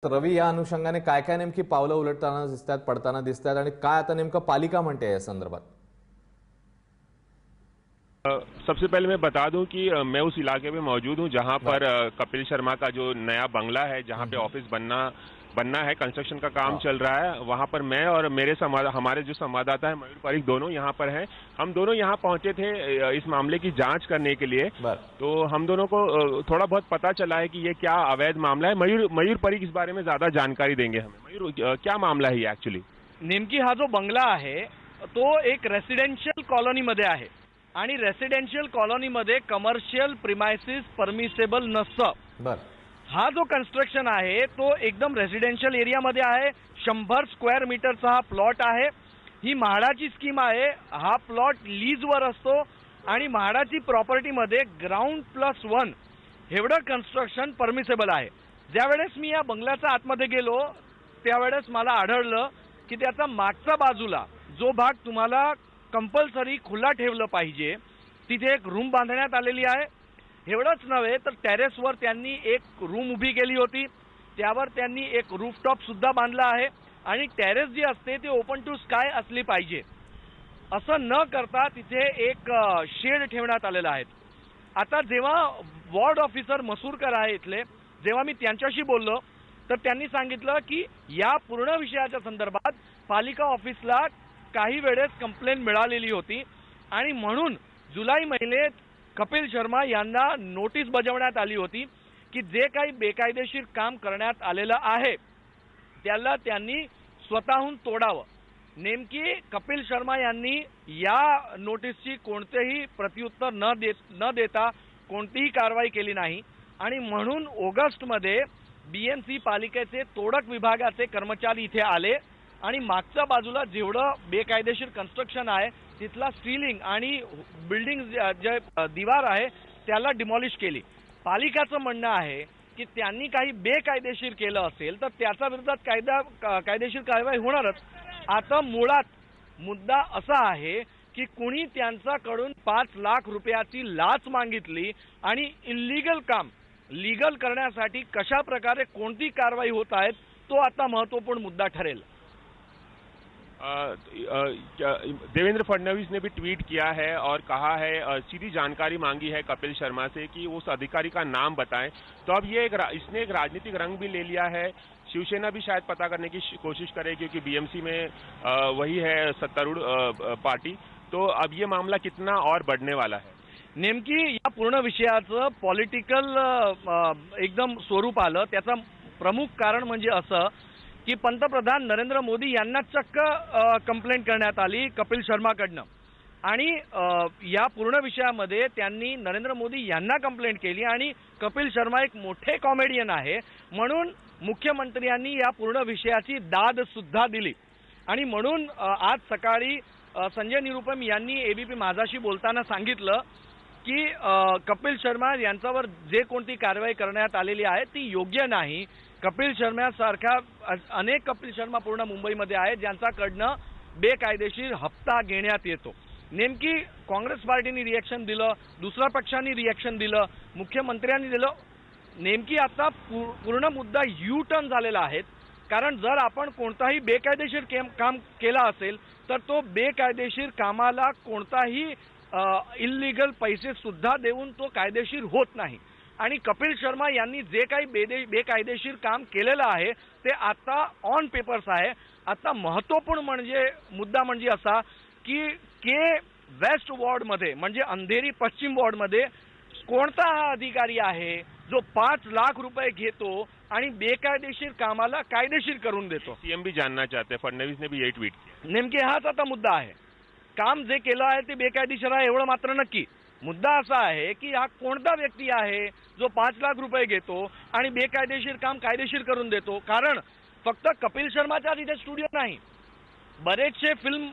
रवी या अनुषंगाने काय काय नेमकी पावलं उलटताना दिसतात, पडताना दिसतात आणि काय आता नेमकं पालिका म्हणते या संदर्भात? सबसे पहले मैं बता दूं कि मैं उस इलाके में मौजूद हूं जहां पर कपिल शर्मा का जो नया बंगला है, जहां पे ऑफिस बनना है, कंस्ट्रक्शन का काम चल रहा है। वहां पर मैं और हमारे जो संवाददाता है मयूर पारिक दोनों यहां पर हैं। हम दोनों यहां पहुंचे थे इस मामले की जांच करने के लिए। तो हम दोनों को थोड़ा बहुत पता चला है कि ये क्या अवैध मामला है। मयूर पारिक इस बारे में ज्यादा जानकारी देंगे हमें। मयूर, क्या मामला है एक्चुअली? नेमकी हा जो बंगला आहे तो एक रेसिडेन्शियल कॉलनीमध्ये आहे आणि रेसिडेन्शियल कॉलनीमध्ये कमर्शियल प्रिमायसिस परमिसेबल नसतं। हा जो कन्स्ट्रक्शन आहे तो एकदम रेसिडेन्शियल एरियामध्ये आहे। 100 स्क्वेअर मीटरचा हा प्लॉट आहे। ही म्हाडाची स्कीम आहे। हा प्लॉट लीजवर असतो आणि म्हाडाची प्रॉपर्टीमध्ये ग्राउंड प्लस 1 एवढं कन्स्ट्रक्शन परमिसेबल आहे। ज्यावेळेस मी या बंगल्याच्या आतमध्ये गेलो त्यावेळेस मला आढळलं की त्याचा मागच्या बाजूला जो भाग तुम्हाला कंपल्सरी खुला ठेवलं पाहिजे तिथे एक रूम बांधण्यात आलेली आहे। एवढंच नव्हे तर टेरेसवर त्यांनी एक रूम उभी केली होती, त्यावर त्यांनी एक रूफटॉप सुद्धा बांधला आहे आणि टेरेस जी असते ती ओपन टू स्काय असली पाहिजे असं न करता तिथे एक शेड ठेवण्यात आलेला आहे। आता जेव्हा वॉर्ड ऑफिसर मसूरकर आहे इथले, जेव्हा मी त्यांच्याशी बोललो तर त्यांनी सांगितलं की या पूर्ण विषयाच्या संदर्भात पालिका ऑफिसला काही वेळेस कंप्लेंट मिळालेली होती आणि म्हणून जुलै महिन्यात कपिल शर्मा यांना नोटीस बजावण्यात आली होती की जे काही बेकायदेशीर काम करण्यात आलेलं आहे त्याला त्यांनी स्वतःहून तोडावं। नेमकी कपिल शर्मा यांनी या नोटीसची कोणतेही प्रत्युत्तर न देता कोणतीही कारवाई केली नाही आणि म्हणून ऑगस्टमध्ये बीएमसी पालिकेचे तोडक विभागाचे कर्मचारी इथे आले आणि मागच्या बाजूला जेवढं बेकायदेशीर कन्स्ट्रक्शन आहे तिथला स्टीलिंग आणि बिल्डिंग जे दिवार आहे त्याला डिमॉलिश केली। पालिकाचं म्हणणं आहे की त्यांनी काही बेकायदेशीर केलं असेल तर त्याच्या विरोधात कायदेशीर कारवाई होणारच। आता मुळात मुद्दा असा आहे की कुणी त्यांच्याकडून 5 लाख रुपयाची लाच मागितली आणि इल्लीगल काम लीगल करण्यासाठी कशा प्रकारे कोणती कारवाई होत आहे तो आता महत्त्वपूर्ण मुद्दा ठरेल। देवेंद्र फडणवीस ने भी ट्वीट किया है और कहा है, सीधी जानकारी मांगी है कपिल शर्मा से कि उस अधिकारी का नाम बताएं। तो अब ये इसने एक राजनीतिक रंग भी ले लिया है। शिवसेना भी शायद पता करने की कोशिश करे क्योंकि बीएमसी में वही है सत्तारूढ़ पार्टी। तो अब ये मामला कितना और बढ़ने वाला है? नेमकी या पूर्ण विषयाचं पॉलिटिकल एकदम स्वरूप आलं। त्याचं प्रमुख कारण म्हणजे असं की पंतप्रधान नरेंद्र मोदी यांना चक्क कंप्लेंट करण्यात आली कपिल शर्माकडनं आणि या पूर्ण विषयामध्ये त्यांनी नरेंद्र मोदी यांना कंप्लेंट केली आणि कपिल शर्मा एक मोठे कॉमेडियन आहे म्हणून मुख्यमंत्र्यांनी या पूर्ण विषयाची दाद सुद्धा दिली आणि म्हणून आज सकाळी संजय निरुपम यांनी एबीपी माझाशी बोलताना सांगितलं की कपिल शर्मा यांच्यावर जे कोणती कारवाई करण्यात आलेली आहे ती योग्य नाही। कपिल शर्मासारख्या अनेक कपिल शर्मा पूर्ण मुंबईमध्ये आहेत ज्यांच्याकडनं बेकायदेशीर हप्ता घेण्यात येतो। नेमकी काँग्रेस पार्टीने रिएक्शन दिलं, दुसऱ्या पक्षांनी रिएक्शन दिलं, मुख्यमंत्र्यांनी दिलं। नेमकी आता पूर्ण मुद्दा यू टर्न झालेला आहे कारण जर आपण कोणताही बेकायदेशीर काम केला असेल तर तो बेकायदेशीर कामाला कोणताही इल्लीगल पैसे सुद्धा देऊन तो कायदेशीर होत नाही आणि कपिल शर्मा यांनी जे काही बेकायदेशीर काम केलेलं आहे ते आता ऑन पेपर्स आहे। आता महत्त्वपूर्ण मुद्दा म्हणजे असा की के वेस्ट वॉर्डमध्ये म्हणजे अंधेरी पश्चिम वॉर्डमध्ये कोणता हा अधिकारी आहे जो 5 लाख रुपये घेतो आणि बेकायदेशीर कामाला कायदेशीर करून देतो। सीएम भी जानना चाहते हैं, फडणवीस ने भी यही ट्वीट किया। नेमके हाच आता मुद्दा आहे। काम जे केलं आहे ते बेकायदेशीर आहे एवढं मात्र नक्की। मुद्दा असा आहे की हा कोणता व्यक्ती आहे जो 5 लाख रुपये घेतो आणि बेकायदेशीर काम कायदेशीर करून देतो। कारण फक्त कपिल शर्माच्या तिथे स्टुडिओ नाही, बरेचसे फिल्म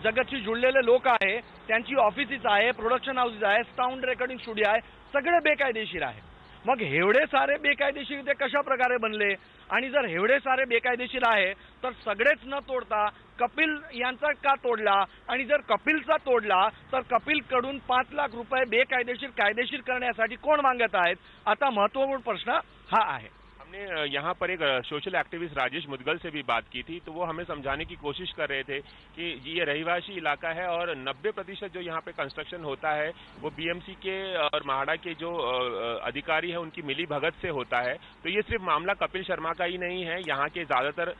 जगतशी जुळलेले लोक आहे, त्यांची ऑफिसेस आहे, प्रोडक्शन हाऊसेस आहे, साऊंड रेकॉर्डिंग स्टुडिओ आहे, सगळे बेकायदेशीर आहे। मग एवढे सारे बेकायदेशीर ते कशा प्रकारे बनले आणि जर एवढे सारे बेकायदेशीर आहे तर सगळेच न तोडता कपिल यांचा का तोडला आणि जर कपिलचा तोडला तर कपिलकडून 5 लाख रुपये बेकायदेशीर कायदेशीर करण्यासाठी कोण मागत आहेत? आता महत्त्वपूर्ण प्रश्न हा आहे। हमने यहाँ पर एक सोशल एक्टिविस्ट राजेश मुदगल से भी बात की थी, तो वो हमें समझाने की कोशिश कर रहे थे कि ये रहिवासी इलाका है और 90% जो यहाँ पे कंस्ट्रक्शन होता है वो बीएमसी के और म्हाडा के जो अधिकारी है उनकी मिली भगत से होता है। तो ये सिर्फ मामला कपिल शर्मा का ही नहीं है, यहाँ के ज्यादातर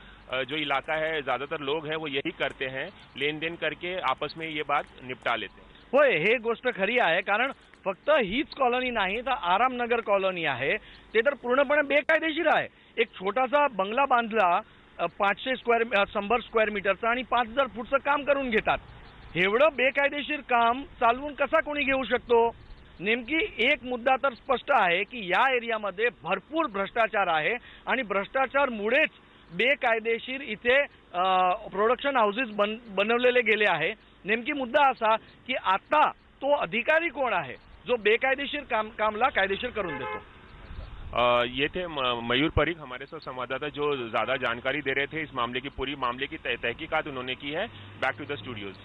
जो इलाका है, ज्यादातर लोग हैं वो यही करते हैं, लेन देन करके आपस में ये बात निपटा लेते हैं। होय, हे गोष्ट खरी आहे, कारण फक्त हीच कॉलनी नाही तर आरामनगर कॉलनी आहे ते तर पूर्णपणे बेकायदेशीर आहे। एक छोटासा बंगला बांधला 100 स्क्वेअर मीटरचा आणि 5000 फूटचं काम करून घेतात। एवढं बेकायदेशीर काम चालवून कसा कोणी घेऊ शकतो? नेमकी एक मुद्दा तर स्पष्ट आहे की या एरियामध्ये भरपूर भ्रष्टाचार आहे आणि भ्रष्टाचारमुळेच बेकायदेशीर इथे प्रोडक्शन हाऊसेस बनवलेले गेले आहे। नेमकी मुद्दा असा की आता तो अधिकारी कोण आहे जो बेकायदेशीर कामला कायदेशीर करून देतो। ये थे मयूर परीख, हमारे साथ संवाददाता जो ज्यादा जानकारी दे रहे थे इस मामले की, पूरी मामले की तहकीकात उन्होंने की है। Back to the studios.